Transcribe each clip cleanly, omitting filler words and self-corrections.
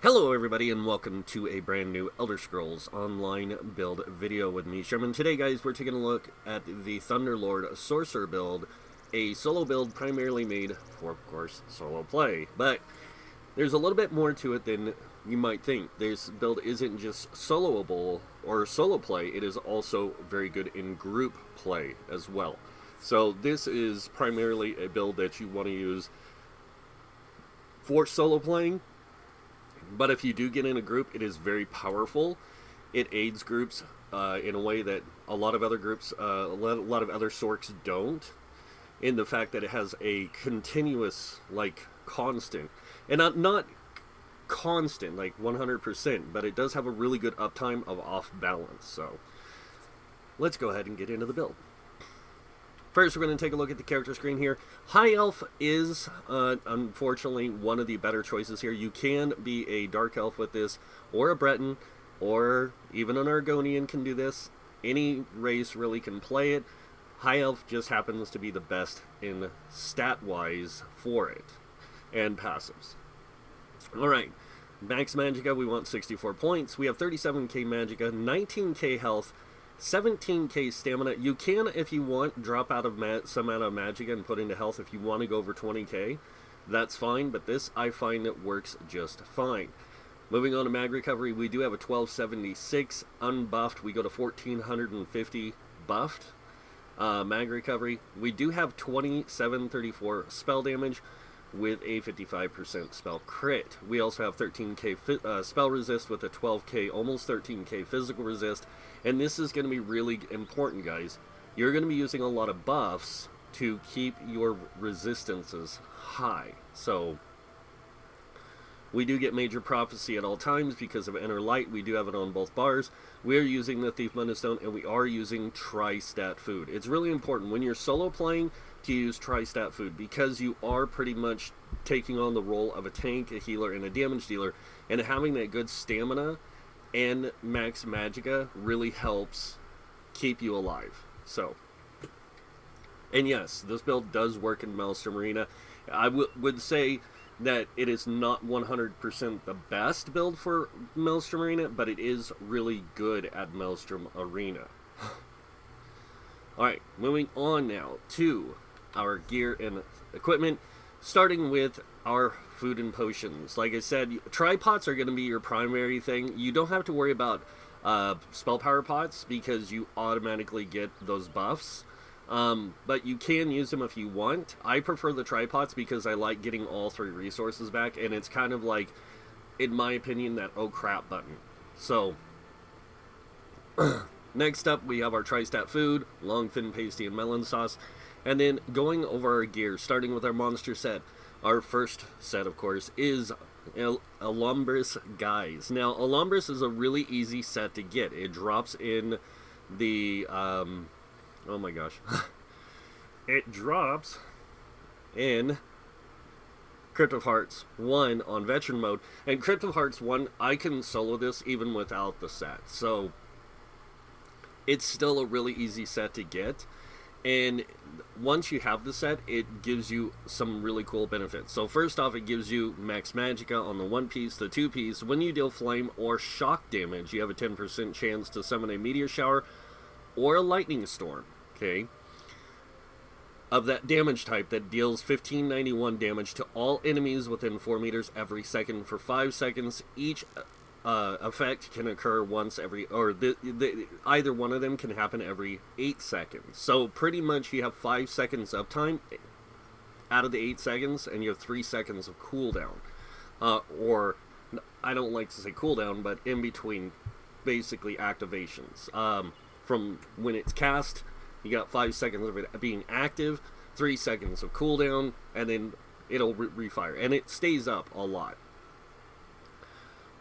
Hello everybody and welcome to a brand new Elder Scrolls Online build video with me, Sherman. Today guys, we're taking a look at the Thunderlord Sorcerer build, a solo build primarily made for, of course, solo play. But there's a little bit more to it than you might think. This build isn't just soloable or solo play, it is also very good in group play as well. So this is primarily a build that you want to use for solo playing. But if you do get in a group, it is very powerful. It aids groups in a way that a lot of other groups, a lot of other sorts don't. In the fact that it has a continuous, like, constant, and not constant, like 100%, but it does have a really good uptime of off balance. So let's go ahead and get into the build. First, we're going to take a look at the character screen here. High Elf is, unfortunately, one of the better choices here. You can be a Dark Elf with this, or a Breton, or even an Argonian can do this. Any race really can play it. High Elf just happens to be the best in stat-wise for it, and passives. Alright, max Magicka, we want 64 points. We have 37k Magicka, 19k health, 17k stamina. You can, if you want, drop out of some out of Magicka and put into health if you want to go over 20k. That's fine, but this I find it works just fine. Moving on to mag recovery, we do have a 1276 unbuffed. We go to 1450 buffed. Mag recovery, we do have 2734 spell damage with a 55% spell crit. We also have 13k spell resist with a 12k, almost 13k physical resist. And this is going to be really important, guys. You're going to be using a lot of buffs to keep your resistances high. So we do get Major Prophecy at all times because of Inner Light. We do have it on both bars. We are using the Thief Moonstone, and we are using Tri-Stat Food. It's really important when you're solo playing to use Tri-Stat Food because you are pretty much taking on the role of a tank, a healer, and a damage dealer. And having that good stamina and max Magicka really helps keep you alive. So, and yes, this build does work in Maelstrom Arena. I would say that it is not 100% the best build for Maelstrom Arena, but it is really good at Maelstrom Arena. Alright, moving on now to our gear and equipment, starting with our food and potions. Like I said, tripods are going to be your primary thing. You don't have to worry about spell power pots because you automatically get those buffs. But you can use them if you want. I prefer the tripods because I like getting all three resources back, and it's kind of like, in my opinion, that oh crap button. So, next up we have our Tri-Stat Food, Long Fin Pasty, and Melon Sauce. And then going over our gear, starting with our monster set. Our first set, of course, is Alumbris Guise. Now, Alumbris is a really easy set to get. It drops in the, oh my gosh. It drops in Crypt of Hearts 1 on Veteran Mode. And Crypt of Hearts 1, I can solo this even without the set. So, it's still a really easy set to get. And once you have the set, it gives you some really cool benefits. So first off, it gives you max Magicka on the 1 piece, the 2 piece. When you deal flame or shock damage, you have a 10% chance to summon a meteor shower or a lightning storm, okay, of that damage type that deals 1591 damage to all enemies within 4 meters every second for 5 seconds. Each effect can occur once every, or either one of them can happen every 8 seconds. So pretty much you have 5 seconds uptime out of the 8 seconds, and you have 3 seconds of cooldown. Or, I don't like to say cooldown, but in between, basically, activations. From when it's cast, you got 5 seconds of it being active, 3 seconds of cooldown, and then it'll refire. And it stays up a lot.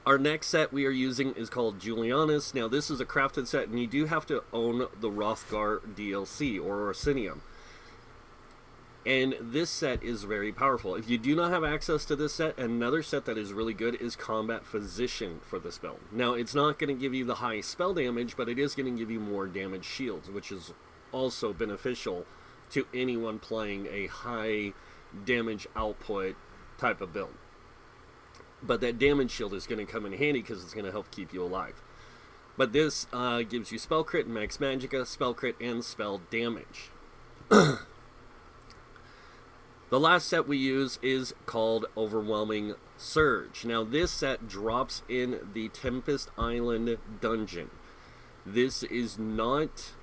Our next set we are using is called Julianus. Now, this is a crafted set, and you do have to own the Hrothgar DLC, or Orsinium. And this set is very powerful. If you do not have access to this set, another set that is really good is Combat Physician for this build. Now, it's not going to give you the high spell damage, but it is going to give you more damage shields, which is also beneficial to anyone playing a high damage output type of build. But that damage shield is going to come in handy because it's going to help keep you alive. But this gives you spell crit, max magicka, spell crit, and spell damage. The last set we use is called Overwhelming Surge. Now this set drops in the Tempest Island dungeon. This is not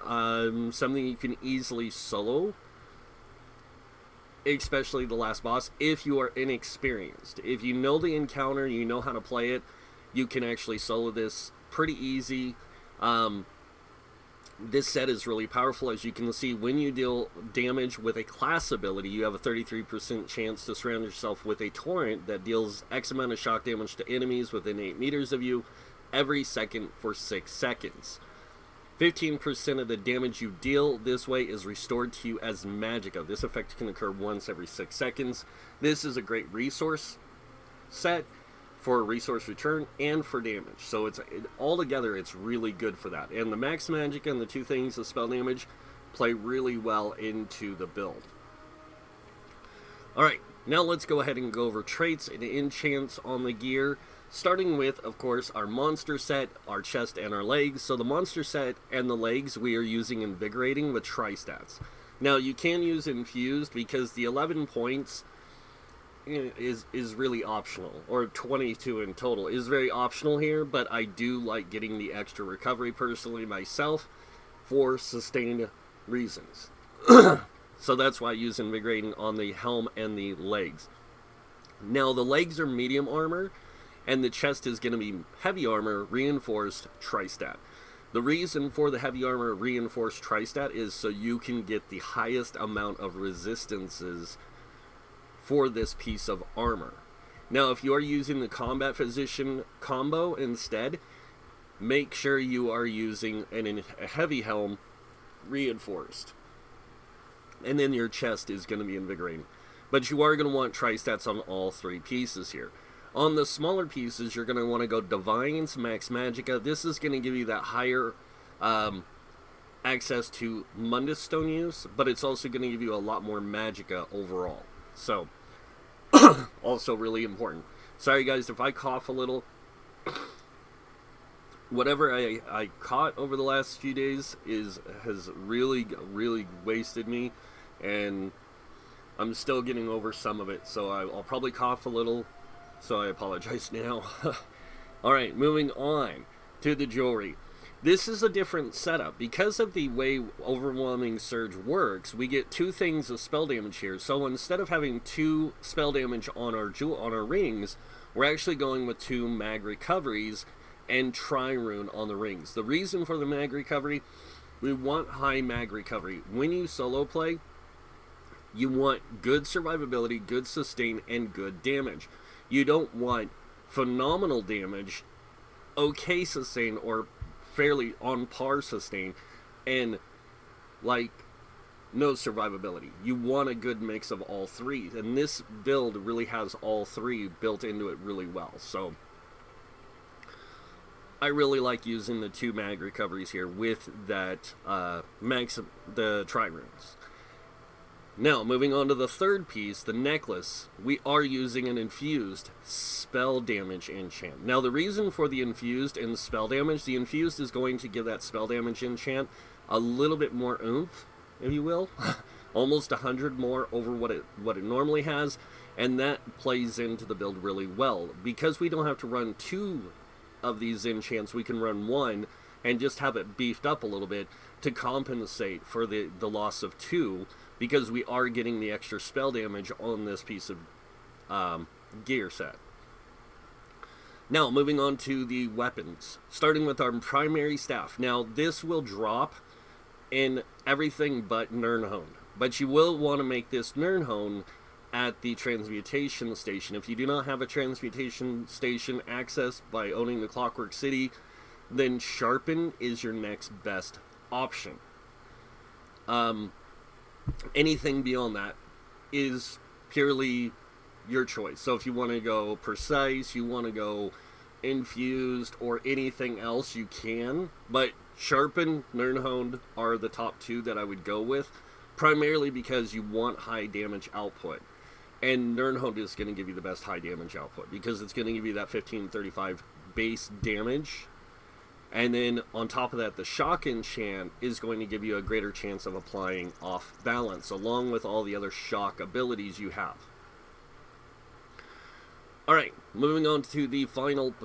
something you can easily solo, especially the last boss, if you are inexperienced. If you know the encounter, you know how to play it, you can actually solo this pretty easy. This set is really powerful. As you can see, when you deal damage with a class ability, you have a 33% chance to surround yourself with a torrent that deals X amount of shock damage to enemies within 8 meters of you every second for 6 seconds. 15% of the damage you deal this way is restored to you as magicka. This effect can occur once every 6 seconds. This is a great resource set for resource return and for damage. So altogether it's really good for that. And the max magicka and the 2 things of spell damage play really well into the build. Alright, now let's go ahead and go over traits and enchants on the gear. Starting with, of course, our monster set, our chest, and our legs. So the monster set and the legs we are using Invigorating with Tri-Stats. Now you can use Infused because the 11 points is really optional, or 22 in total is very optional here, but I do like getting the extra recovery personally myself for sustained reasons. So that's why I use Invigorating on the helm and the legs. Now the legs are medium armor, and the chest is going to be heavy armor reinforced Tri-Stat. The reason for the heavy armor reinforced Tri-Stat is so you can get the highest amount of resistances for this piece of armor. Now, if you are using the combat physician combo instead, make sure you are using a heavy helm reinforced. And then your chest is going to be invigorating. But you are going to want Tri-Stats on all 3 pieces here. On the smaller pieces, you're going to want to go Divines, Max Magicka. This is going to give you that higher access to Mundus Stone use, but it's also going to give you a lot more Magicka overall. So, also really important. Sorry guys if I cough a little. Whatever I caught over the last few days has really wasted me, and I'm still getting over some of it, so I'll probably cough a little, so I apologize now. Alright, moving on to the jewelry. This is a different setup. Because of the way Overwhelming Surge works, we get 2 things of spell damage here. So instead of having 2 spell damage on our rings, we're actually going with 2 mag recoveries and Tri-Rune on the rings. The reason for the mag recovery, we want high mag recovery. When you solo play, you want good survivability, good sustain, and good damage. You don't want phenomenal damage, okay sustain, or fairly on par sustain, and like no survivability. You want a good mix of all 3, and this build really has all 3 built into it really well. So I really like using the 2 mag recoveries here with that the Tri-Runes. Now, moving on to the third piece, the necklace, we are using an infused spell damage enchant. Now, the reason for the infused and spell damage, the infused is going to give that spell damage enchant a little bit more oomph, if you will. Almost 100 more over what it normally has, and that plays into the build really well. Because we don't have to run 2 of these enchants, we can run 1 and just have it beefed up a little bit to compensate for the loss of 2, because we are getting the extra spell damage on this piece of gear set. Now, moving on to the weapons, starting with our primary staff. Now, this will drop in everything but Nirnhone, but you will want to make this Nirnhone at the transmutation station. If you do not have a transmutation station access by owning the Clockwork City, then Sharpen is your next best option. Anything beyond that is purely your choice. So if you want to go precise, you want to go infused, or anything else, you can. But Sharpen, Nirnhone are the top 2 that I would go with, primarily because you want high damage output. And Nernhold is going to give you the best high damage output because it's going to give you that 1535 base damage. And then on top of that, the Shock Enchant is going to give you a greater chance of applying off balance, along with all the other shock abilities you have. Alright, moving on to the final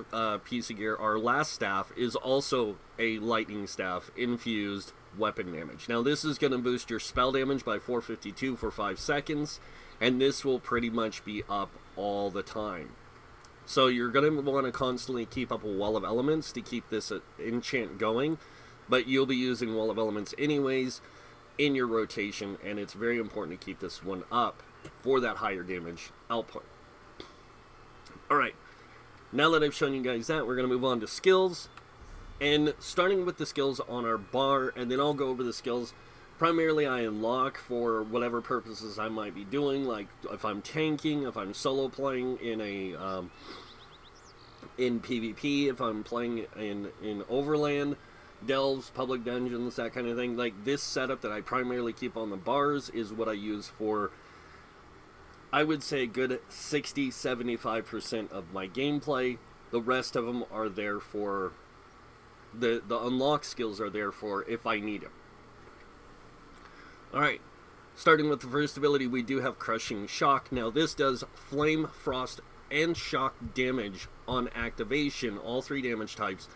piece of gear. Our last staff is also a lightning staff infused weapon damage. Now this is going to boost your spell damage by 452 for 5 seconds, and this will pretty much be up all the time. So you're going to want to constantly keep up a Wall of Elements to keep this enchant going, but you'll be using Wall of Elements anyways in your rotation, and it's very important to keep this one up for that higher damage output. Alright, now that I've shown you guys that, we're going to move on to skills, and starting with the skills on our bar, and then I'll go over the skills primarily I unlock for whatever purposes I might be doing, like if I'm tanking, if I'm solo playing in a in PvP, if I'm playing in Overland, Delves, Public Dungeons, that kind of thing. Like this setup that I primarily keep on the bars is what I use for, I would say, a good 60-75% of my gameplay. The rest of them are there for, the unlock skills are there for if I need them. Alright, starting with the first ability, we do have Crushing Shock. Now this does Flame, Frost, and Shock damage on activation, all 3 damage types.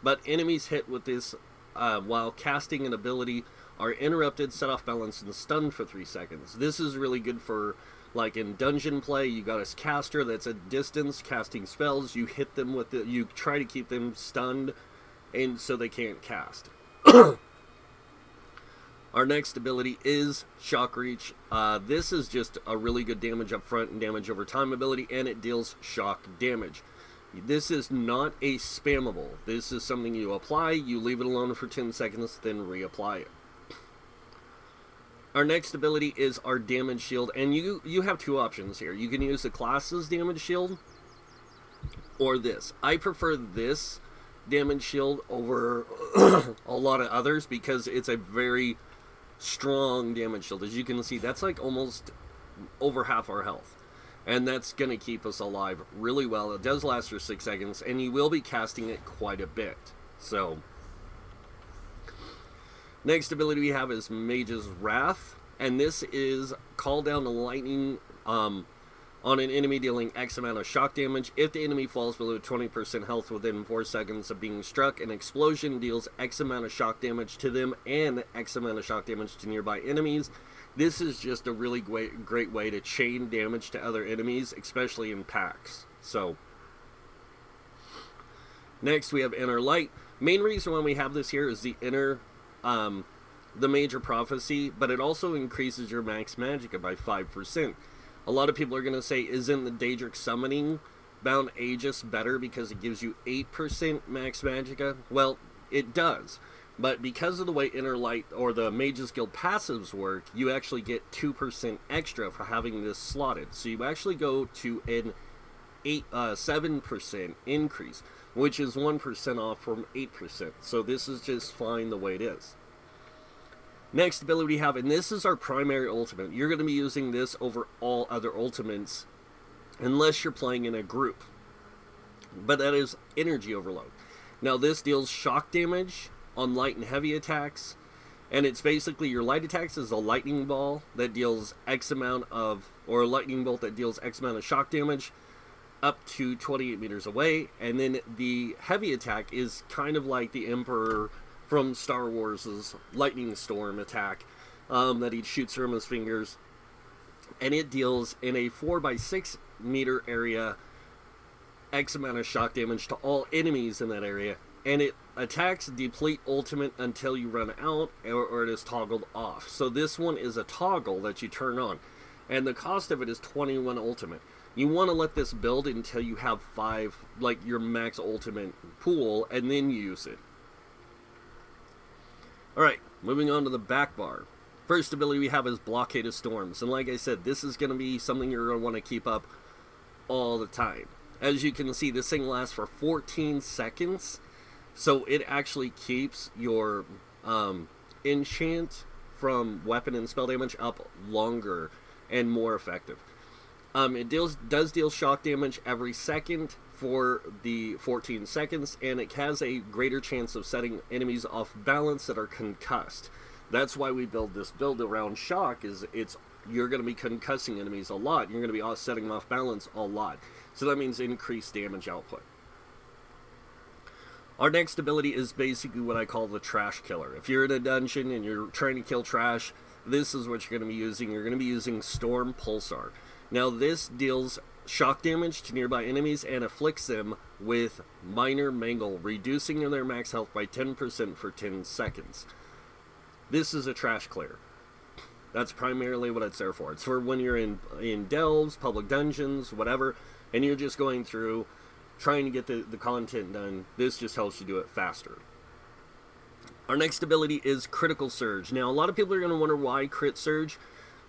But enemies hit with this while casting an ability are interrupted, set off balance, and stunned for 3 seconds. This is really good for, like in dungeon play, you got a caster that's at distance casting spells, you hit them with the, you try to keep them stunned, and so they can't cast. Our next ability is Shock Reach. This is just a really good damage up front and damage over time ability, and it deals shock damage. This is not a spammable. This is something you apply, you leave it alone for 10 seconds, then reapply it. Our next ability is our Damage Shield, and you have 2 options here. You can use the class's Damage Shield, or this. I prefer this Damage Shield over a lot of others because it's a very strong damage shield. As you can see, that's like almost over half our health, and that's going to keep us alive really well. It does last for 6 seconds, and you will be casting it quite a bit. So next ability we have is Mage's Wrath, and this is call down a lightning on an enemy dealing X amount of shock damage. If the enemy falls below 20% health within 4 seconds of being struck, an explosion deals X amount of shock damage to them and X amount of shock damage to nearby enemies. This is just a really great way to chain damage to other enemies, especially in packs. So next we have Inner Light. Main reason why we have this here is the Major Prophecy, but it also increases your max magicka by 5%. A lot of people are going to say, isn't the Daedric Summoning Bound Aegis better because it gives you 8% max magicka? Well, it does. But because of the way Inner Light or the Mage's Guild passives work, you actually get 2% extra for having this slotted. So you actually go to an 7% increase, which is 1% off from 8%. So this is just fine the way it is. Next ability we have, and this is our primary ultimate. You're going to be using this over all other ultimates unless you're playing in a group. But that is Energy Overload. Now this deals shock damage on light and heavy attacks, and it's basically your light attacks is a lightning ball that deals X amount of, or a lightning bolt that deals X amount of shock damage up to 28 meters away, and then the heavy attack is kind of like the Emperor from Star Wars' lightning storm attack that he shoots from his fingers, and it deals in a 4x6 meter area X amount of shock damage to all enemies in that area, and it attacks deplete ultimate until you run out, or it is toggled off. So this one is a toggle that you turn on, and the cost of it is 21 ultimate. You want to let this build until you have 5, like your max ultimate pool, and then use it. Alright, moving on to the back bar. First ability we have is Blockade of Storms, and like I said, this is going to be something you're going to want to keep up all the time. As you can see, this thing lasts for 14 seconds, so it actually keeps your enchant from weapon and spell damage up longer and more effective. It does deal shock damage every second for the 14 seconds, and it has a greater chance of setting enemies off balance that are concussed. That's why we build this build around shock, you're going to be concussing enemies a lot. You're going to be setting them off balance a lot. So that means increased damage output. Our next ability is basically what I call the trash killer. If you're in a dungeon and you're trying to kill trash, this is what you're going to be using. You're going to be using Storm Pulsar. Now this deals shock damage to nearby enemies and afflicts them with minor mangle, reducing their max health by 10% for 10 seconds. This is a trash clear. That's primarily what it's there for. It's for when you're in delves, public dungeons, whatever, and you're just going through trying to get the content done. This just helps you do it faster. Our next ability is Critical Surge. Now, a lot of people are going to wonder why Crit Surge.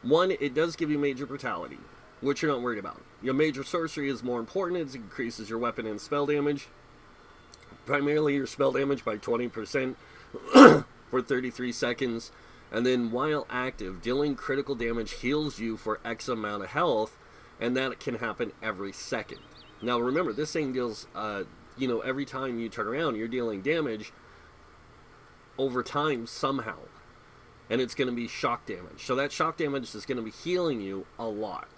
One, it does give you Major Brutality, which you're not worried about. Your Major Sorcery is more important. It increases your weapon and spell damage. Primarily your spell damage by 20% for 33 seconds. And then while active, dealing critical damage heals you for X amount of health, and that can happen every second. Now remember, this thing deals, every time you turn around, you're dealing damage over time somehow. And it's going to be shock damage. So that shock damage is going to be healing you a lot.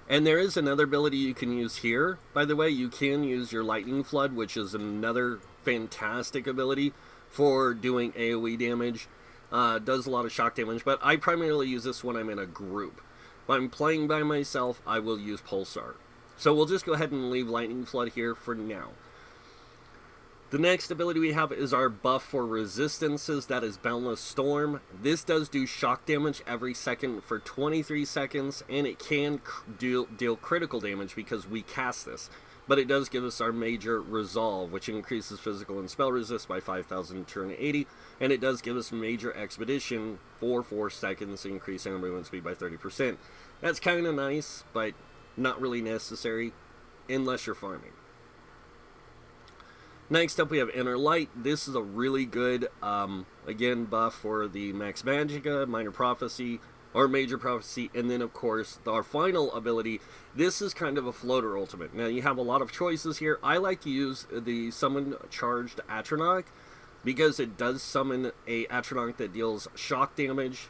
And there is another ability you can use here. By the way, you can use your Lightning Flood, which is another fantastic ability for doing AoE damage. Does a lot of shock damage, but I primarily use this when I'm in a group. If I'm playing by myself, I will use Pulsar. So we'll just go ahead and leave Lightning Flood here for now. The next ability we have is our buff for resistances. That is Boundless Storm. This does do shock damage every second for 23 seconds, and it can deal critical damage because we cast this. But it does give us our Major Resolve, which increases physical and spell resist by 5,280, and it does give us Major Expedition for 4 seconds, increasing our movement speed by 30%. That's kind of nice, but not really necessary unless you're farming. Next up we have Inner Light. This is a really good, again, buff for the Max Magicka, Minor Prophecy, or Major Prophecy, and then of course our final ability. This is kind of a floater ultimate. Now you have a lot of choices here. I like to use the Summon Charged Atronach because it does summon a Atronach that deals shock damage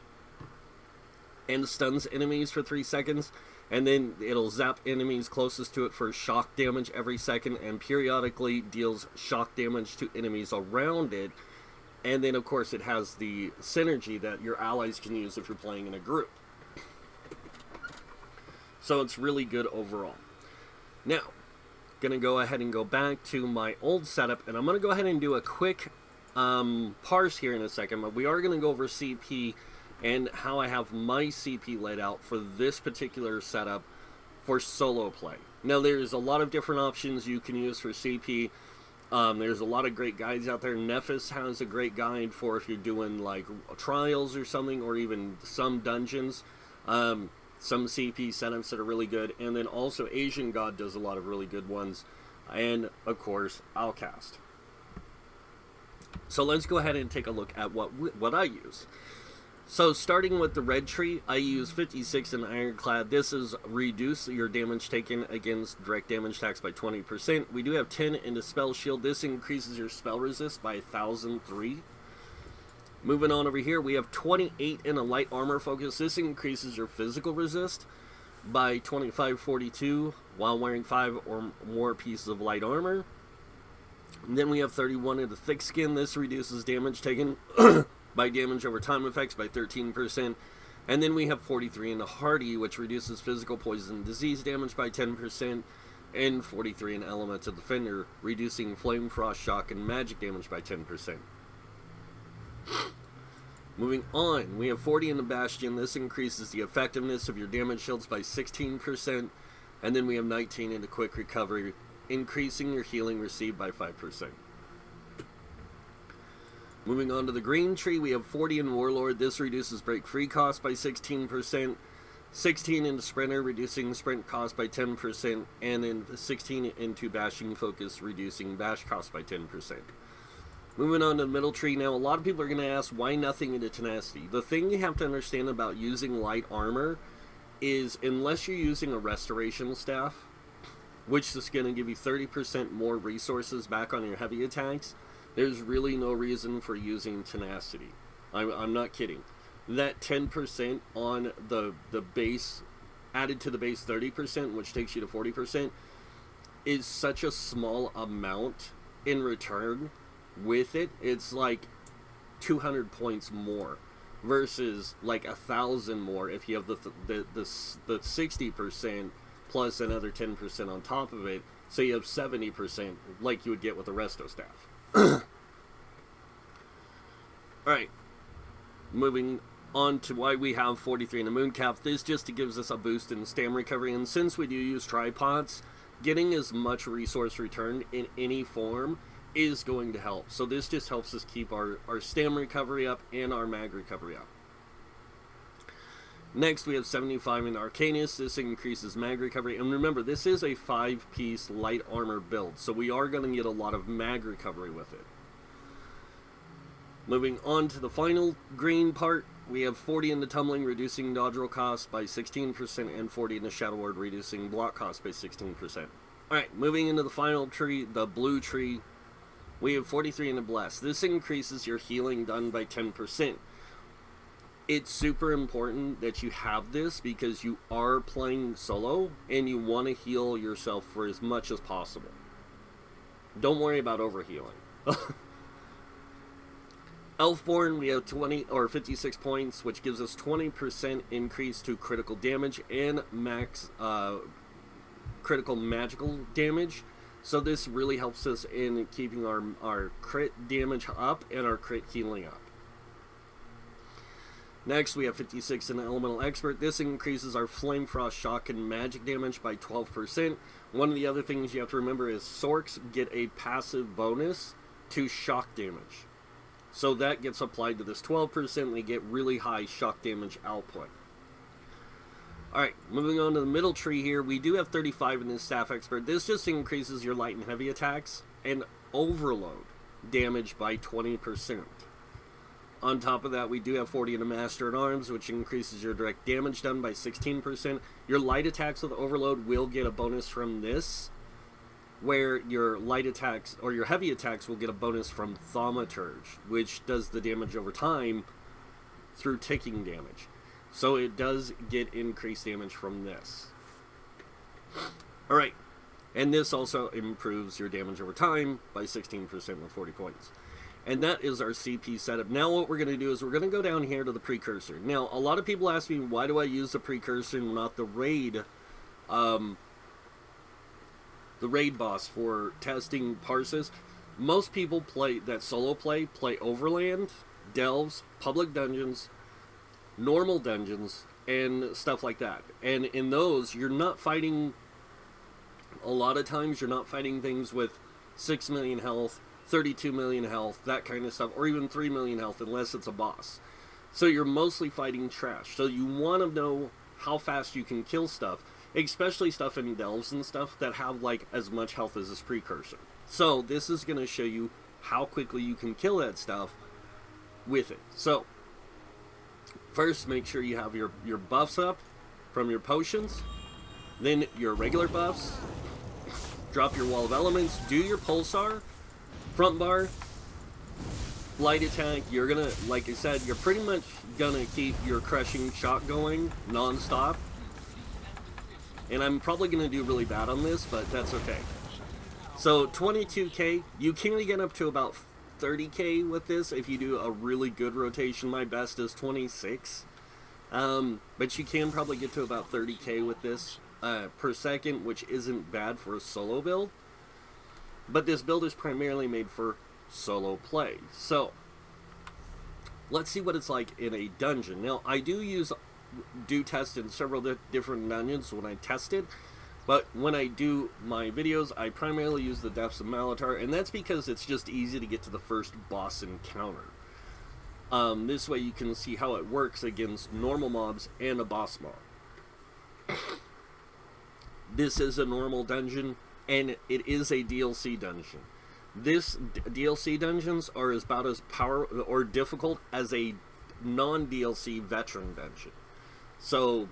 and stuns enemies for 3 seconds, and then it'll zap enemies closest to it for shock damage every second, and periodically deals shock damage to enemies around it. And then, of course, it has the synergy that your allies can use if you're playing in a group. So it's really good overall. Now, going to go ahead and go back to my old setup, and I'm going to go ahead and do a quick parse here in a second, but we are going to go over CP and how I have my CP laid out for this particular setup for solo play. Now, there's a lot of different options you can use for CP. There's a lot of great guides out there. Nephis has a great guide for if you're doing like trials or something, or even some dungeons. Some CP setups that are really good, and then also Asian God does a lot of really good ones, and of course Outcast. So let's go ahead and take a look at what I use. So starting with the red tree, I use 56 in Ironclad. This is reduce your damage taken against direct damage attacks by 20%. We do have 10 into Spell Shield. This increases your spell resist by 1,003. Moving on over here, we have 28 in a light armor focus. This increases your physical resist by 2542 while wearing 5 or more pieces of light armor. And then we have 31 into thick skin. This reduces damage taken by damage over time effects by 13%. And then we have 43 in the Hardy, which reduces physical, poison, and disease damage by 10%. And 43 in Elemental Defender, reducing flame, frost, shock, and magic damage by 10%. Moving on, we have 40 in the Bastion. This increases the effectiveness of your damage shields by 16%. And then we have 19 into Quick Recovery, increasing your healing received by 5%. Moving on to the green tree, we have 40 in Warlord. This reduces break free cost by 16%. 16 into Sprinter, reducing sprint cost by 10%. And then 16 into Bashing Focus, reducing bash cost by 10%. Moving on to the middle tree. Now, a lot of people are going to ask, why nothing into Tenacity? The thing you have to understand about using light armor is, unless you're using a restoration staff, which is going to give you 30% more resources back on your heavy attacks, there's really no reason for using tenacity. I'm not kidding. That 10% on the base, added to the base 30%, which takes you to 40%, is such a small amount in return. With it, it's like 200 points more versus like 1,000 more if you have the 60% plus another 10% on top of it, so you have 70% like you would get with a resto staff. Alright, moving on to why we have 43 in the moon cap. This just gives us a boost in stam recovery, and since we do use tripods, getting as much resource return in any form is going to help. So this just helps us keep our stam recovery up and our mag recovery up. Next, we have 75 in Arcanus. This increases mag recovery. And remember, this is a 5-piece light armor build, so we are going to get a lot of mag recovery with it. Moving on to the final green part, we have 40 in the Tumbling, reducing dodge roll cost by 16%, and 40 in the Shadow Ward, reducing block cost by 16%. Alright, moving into the final tree, the blue tree, we have 43 in the Bless. This increases your healing done by 10%. It's super important that you have this because you are playing solo and you want to heal yourself for as much as possible. Don't worry about overhealing. Elfborn, we have 20 or 56 points, which gives us 20% increase to critical damage and max critical magical damage. So this really helps us in keeping our crit damage up and our crit healing up. Next, we have 56 in Elemental Expert. This increases our Flame Frost, Shock, and Magic damage by 12%. One of the other things you have to remember is Sorcs get a passive bonus to shock damage. So that gets applied to this 12%, and they get really high shock damage output. Alright, moving on to the middle tree here, we do have 35 in this Staff Expert. This just increases your light and heavy attacks and overload damage by 20%. On top of that, we do have 40 in the Master at Arms, which increases your direct damage done by 16%. Your light attacks with overload will get a bonus from this, where your light attacks, or your heavy attacks, will get a bonus from Thaumaturge, which does the damage over time through ticking damage. So it does get increased damage from this. Alright, and this also improves your damage over time by 16% with 40 points. And that is our CP setup. Now what we're going to do is we're going to go down here to the Precursor. Now, a lot of people ask me, why do I use the Precursor and not the raid boss for testing parses? Most people that solo play Overland, Delves, Public Dungeons, normal dungeons, and stuff like that. And in those, you're not fighting, a lot of times, you're not fighting things with 6 million health, 32 million health, that kind of stuff, or even 3 million health unless it's a boss. So you're mostly fighting trash. So you want to know how fast you can kill stuff, especially stuff in delves and stuff that have like as much health as this Precursor. So this is going to show you how quickly you can kill that stuff with it. So first, make sure you have your buffs up from your potions, then your regular buffs, drop your Wall of Elements, do your Pulsar, front bar, light attack. You're gonna, like I said, you're pretty much gonna keep your Crushing Shock going non-stop. And I'm probably gonna do really bad on this, but that's okay. So 22k, you can get up to about 30k with this if you do a really good rotation. My best is 26. But you can probably get to about 30k with this per second, which isn't bad for a solo build. But this build is primarily made for solo play. So, let's see what it's like in a dungeon. Now, I do test in several different dungeons when I test it. But when I do my videos, I primarily use the Depths of Malatar. And that's because it's just easy to get to the first boss encounter. This way you can see how it works against normal mobs and a boss mob. This is a normal dungeon, and it is a DLC dungeon. This DLC dungeons are about as difficult as a non-DLC veteran dungeon. So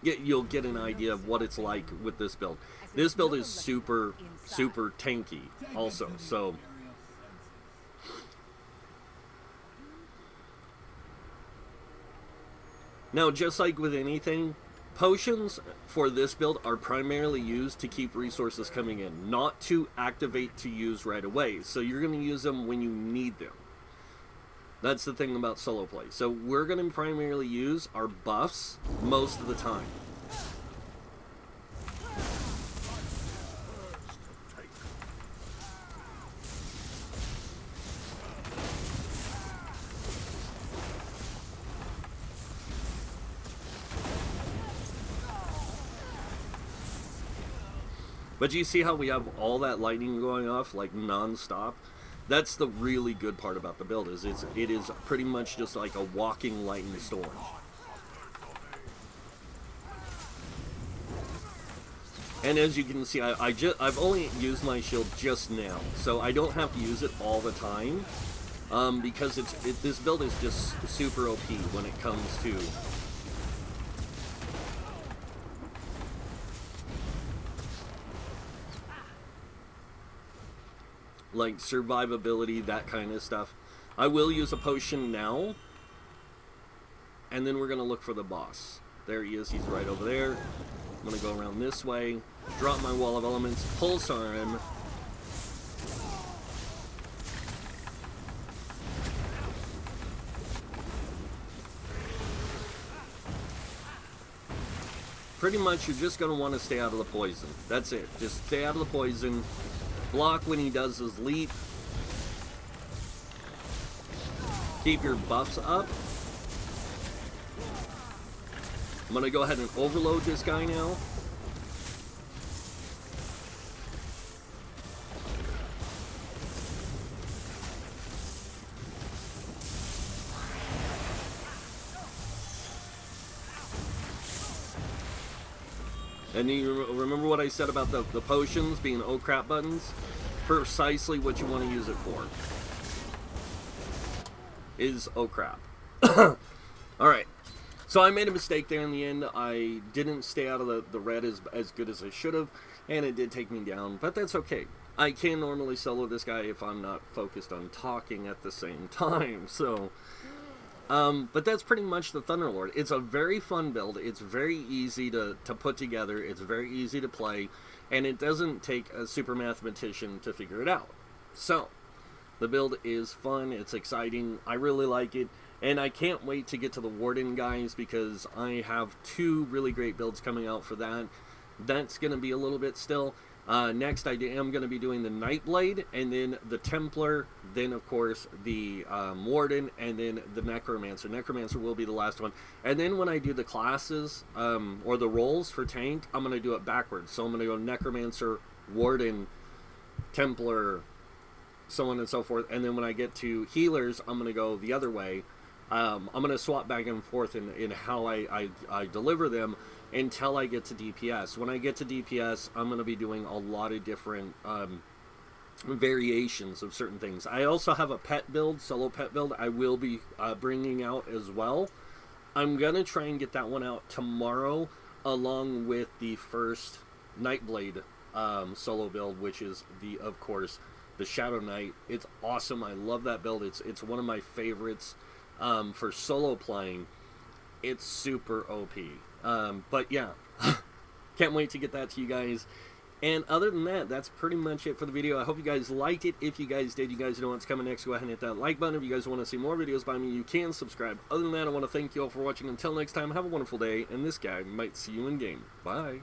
you'll get an idea of what it's like with this build. This build is super tanky also, so now, just like with anything, potions for this build are primarily used to keep resources coming in, not to activate to use right away. So you're going to use them when you need them. That's the thing about solo play. So we're going to primarily use our buffs most of the time. But you see how we have all that lightning going off like non-stop? That's the really good part about the build, is it is pretty much just like a walking lightning storm. And as you can see, I've only used my shield just now, so I don't have to use it all the time, because this build is just super OP when it comes to like survivability, that kind of stuff. I will use a potion now, and then we're gonna look for the boss. There he is, he's right over there. I'm gonna go around this way, drop my wall of elements, pulsar him. Pretty much you're just gonna want to stay out of the poison. That's it, just stay out of the poison. Block when he does his leap. Keep your buffs up. I'm going to go ahead and overload this guy now. And you remember what I said about the potions being oh crap buttons? Precisely what you want to use it for is oh crap. Alright, so I made a mistake there in the end. I didn't stay out of the red as good as I should have, and it did take me down, but that's okay. I can normally solo this guy if I'm not focused on talking at the same time, so... but that's pretty much the Thunderlord. It's a very fun build. It's very easy to put together. It's very easy to play. And it doesn't take a super mathematician to figure it out. So, the build is fun. It's exciting. I really like it. And I can't wait to get to the Warden guys, because I have 2 really great builds coming out for that. That's going to be a little bit still. Next, I am going to be doing the Nightblade, and then the Templar, then, of course, the Warden, and then the Necromancer. Necromancer will be the last one. And then when I do the classes, or the roles for tank, I'm going to do it backwards. So I'm going to go Necromancer, Warden, Templar, so on and so forth. And then when I get to healers, I'm going to go the other way. I'm going to swap back and forth in how I deliver them until I get to DPS. When I get to DPS, I'm going to be doing a lot of different variations of certain things. I also have a pet build, solo pet build, I will be bringing out as well. I'm going to try and get that one out tomorrow, along with the first Nightblade solo build, which is, of course, the Shadow Knight. It's awesome. I love that build. It's one of my favorites for solo playing. It's super OP. But yeah, can't wait to get that to you guys. And other than that, that's pretty much it for the video. I hope you guys liked it. If you guys did, you guys know what's coming next. Go ahead and hit that like button. If you guys want to see more videos by me, you can subscribe. Other than that, I want to thank you all for watching. Until next time, have a wonderful day, and this guy might see you in game. Bye.